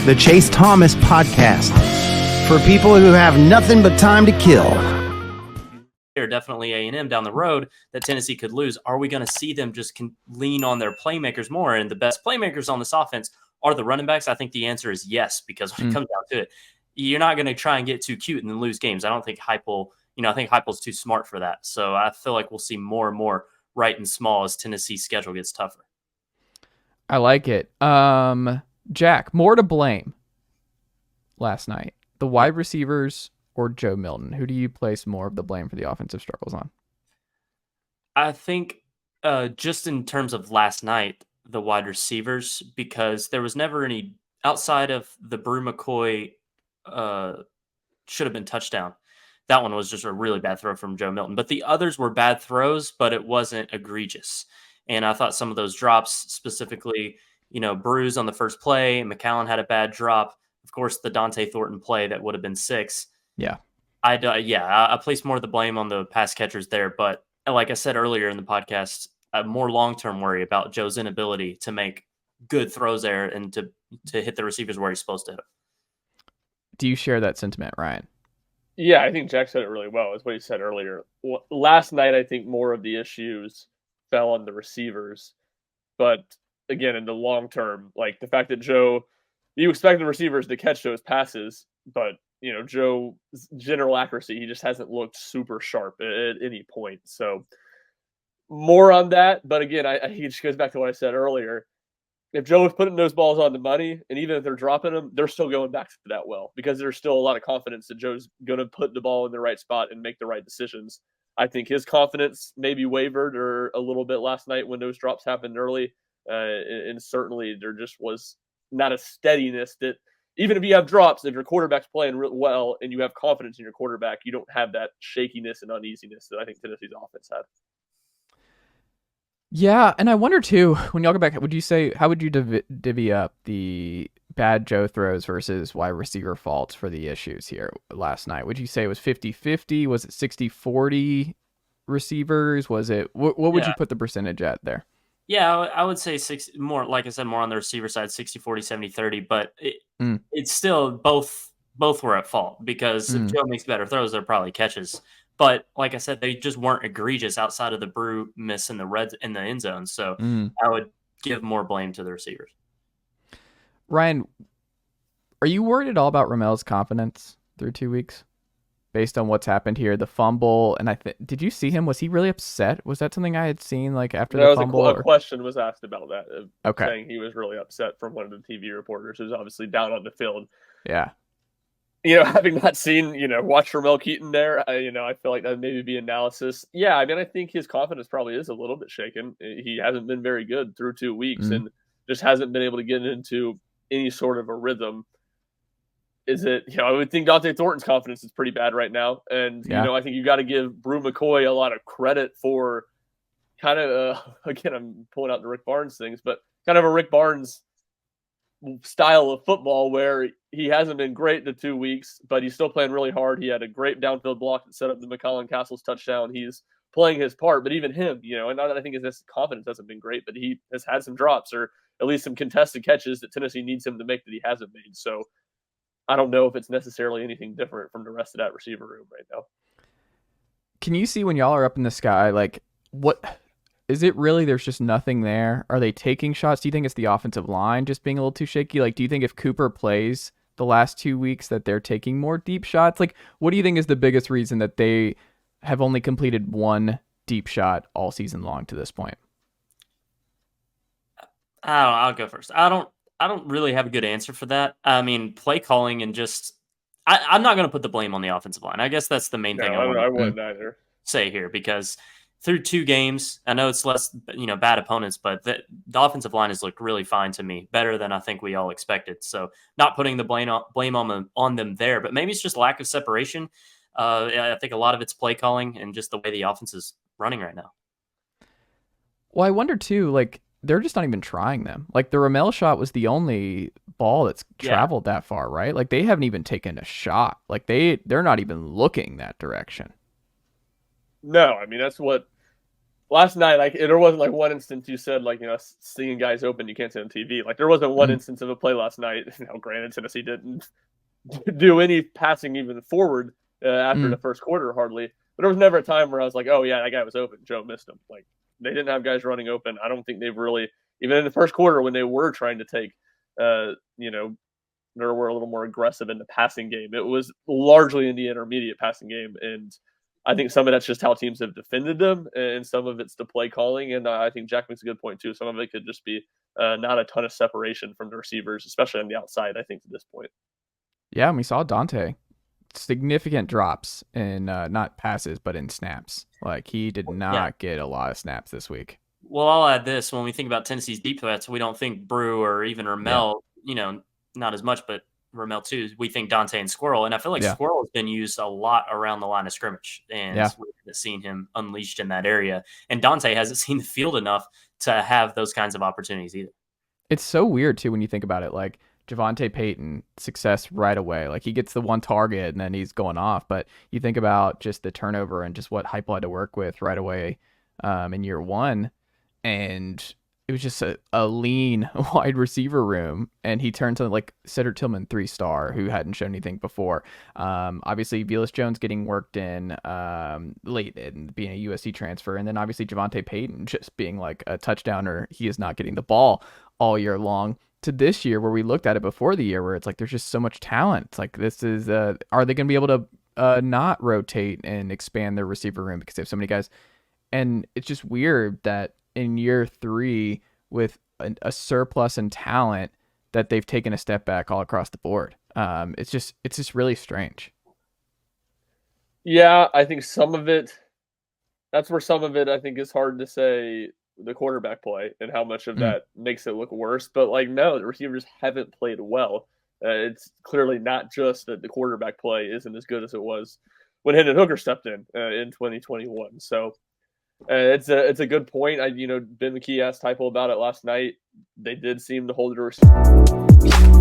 the Chase Thomas Podcast, for people who have nothing but time to kill. They're definitely A&M down the road that Tennessee could lose. Are we going to see them just lean on their playmakers more? And the best playmakers on this offense are the running backs. I think the answer is yes, because when it comes down to it, you're not going to try and get too cute and then lose games. I don't think Heupel, I think Heupel's too smart for that. So I feel like we'll see more and more Wright and Small as Tennessee's schedule gets tougher. I like it. Jack, more to blame last night, the wide receivers or Joe Milton? Who do you place more of the blame for the offensive struggles on? I think just in terms of last night, the wide receivers, because there was never any outside of the Brew McCoy should have been touchdown. That one was just a really bad throw from Joe Milton. But the others were bad throws, but it wasn't egregious. And I thought some of those drops, specifically, Brews on the first play, McCown had a bad drop. Of course, the Dante Thornton play that would have been 6. Yeah. I place more of the blame on the pass catchers there. But like I said earlier in the podcast, a more long-term worry about Joe's inability to make good throws there and to hit the receivers where he's supposed to hit them. Do you share that sentiment, Ryan? Yeah, I think Jack said it really well. Is what he said earlier. Last night, I think more of the issues fell on the receivers. But again, in the long term, like the fact that you expect the receivers to catch those passes, but Joe's general accuracy, he just hasn't looked super sharp at any point. So more on that. But again, he just goes back to what I said earlier. If Joe was putting those balls on the money, and even if they're dropping them, they're still going back to that well, because there's still a lot of confidence that Joe's going to put the ball in the right spot and make the right decisions. I think his confidence maybe wavered or a little bit last night when those drops happened early. And certainly there just was not a steadiness that, even if you have drops, if your quarterback's playing real well and you have confidence in your quarterback, you don't have that shakiness and uneasiness that I think Tennessee's offense had. Yeah, and I wonder too, when y'all go back, how would you divvy up the bad Joe throws versus wide receiver faults for the issues here last night? Would you say it was 50-50? Was it 60-40 receivers? Was it what would you put the percentage at there? Yeah, I would say more, like I said, more on the receiver side, 60-40, 70-30, but it's still both were at fault, because if Joe makes better throws, they're probably catches. But like I said, they just weren't egregious outside of the Brew miss in the end zone. So I would give more blame to the receivers. Ryan, are you worried at all about Romel's confidence through 2 weeks based on what's happened here? The fumble, and did you see him? Was he really upset? Was that something I had seen after the fumble? A question was asked about that. Okay. Saying he was really upset from one of the TV reporters who's obviously down on the field. Yeah. Having not seen, watch Ramel Keaton there, I feel like that would maybe be analysis. Yeah, I mean, I think his confidence probably is a little bit shaken. He hasn't been very good through 2 weeks and just hasn't been able to get into any sort of a rhythm. Is it, I would think Dante Thornton's confidence is pretty bad right now. And, I think you got to give Brew McCoy a lot of credit for kind of, again, I'm pulling out the Rick Barnes things, but kind of a Rick Barnes style of football where he hasn't been great the 2 weeks, but he's still playing really hard. He had a great downfield block that set up the McCollum Castles touchdown. He's playing his part, but even him, and not that I think his confidence hasn't been great, but he has had some drops or at least some contested catches that Tennessee needs him to make that he hasn't made. So I don't know if it's necessarily anything different from the rest of that receiver room right now. Can you see when y'all are up in the sky, what is it really? There's just nothing there. Are they taking shots? Do you think it's the offensive line just being a little too shaky? Do you think if Cooper plays the last 2 weeks that they're taking more deep shots? What do you think is the biggest reason that they have only completed one deep shot all season long to this point? I'll go first. I don't really have a good answer for that. I mean, play calling and I'm not going to put the blame on the offensive line. I guess that's the main thing I wouldn't either say here, because through 2 games, I know it's less, bad opponents, but the offensive line has looked really fine to me, better than I think we all expected. So not putting the blame on them there, but maybe it's just lack of separation. I think a lot of it's play calling and just the way the offense is running right now. Well, I wonder too, they're just not even trying them. The Ramel shot was the only ball that's traveled that far, right? They haven't even taken a shot. They're not even looking that direction. No, I mean, that's what last night, like there wasn't like one instance you said like seeing guys open you can't see on TV. Like there wasn't one instance of a play last night. Granted, Tennessee didn't do any passing even forward after the first quarter hardly, but there was never a time where I was like, oh yeah, that guy was open. Joe missed him. Like they didn't have guys running open. I don't think they've really, even in the first quarter when they were trying to take, they were a little more aggressive in the passing game. It was largely in the intermediate passing game, and I think some of that's just how teams have defended them, and some of it's the play calling. And I think Jack makes a good point too. Some of it could just be not a ton of separation from the receivers, especially on the outside. I think to this point. Yeah, and we saw Dante significant drops in not passes but in snaps. Like he did not get a lot of snaps this week. Well, I'll add this: when we think about Tennessee's deep threats, we don't think Brew or even Ramel. Not as much, but Ramel too. We think Dante and Squirrel, and I feel like Squirrel has been used a lot around the line of scrimmage, and we haven't seen him unleashed in that area. And Dante hasn't seen the field enough to have those kinds of opportunities either. It's so weird too when you think about it. Like Javonte Payton, success right away. Like he gets the one target and then he's going off. But you think about just the turnover and just what Heupel had to work with right away in year one, and it was just a lean wide receiver room, and he turned to like Cedric Tillman 3-star who hadn't shown anything before. Obviously, Velus Jones getting worked in late and being a USC transfer, and then obviously Javonte Payton just being like a touchdowner. He is not getting the ball all year long. To this year, where we looked at it before the year, where it's like there's just so much talent. It's like this is are they going to be able to not rotate and expand their receiver room because they have so many guys? And it's just weird that in year 3 with a surplus in talent that they've taken a step back all across the board. It's just really strange. Yeah, I think some of it, that's where some of it I think is hard to say the quarterback play and how much of that makes it look worse. But like, no, the receivers haven't played well. It's clearly not just that the quarterback play isn't as good as it was when Hendon Hooker stepped in 2021. So it's a good point. Ben McKee asked Heupel about it last night. They did seem to hold it.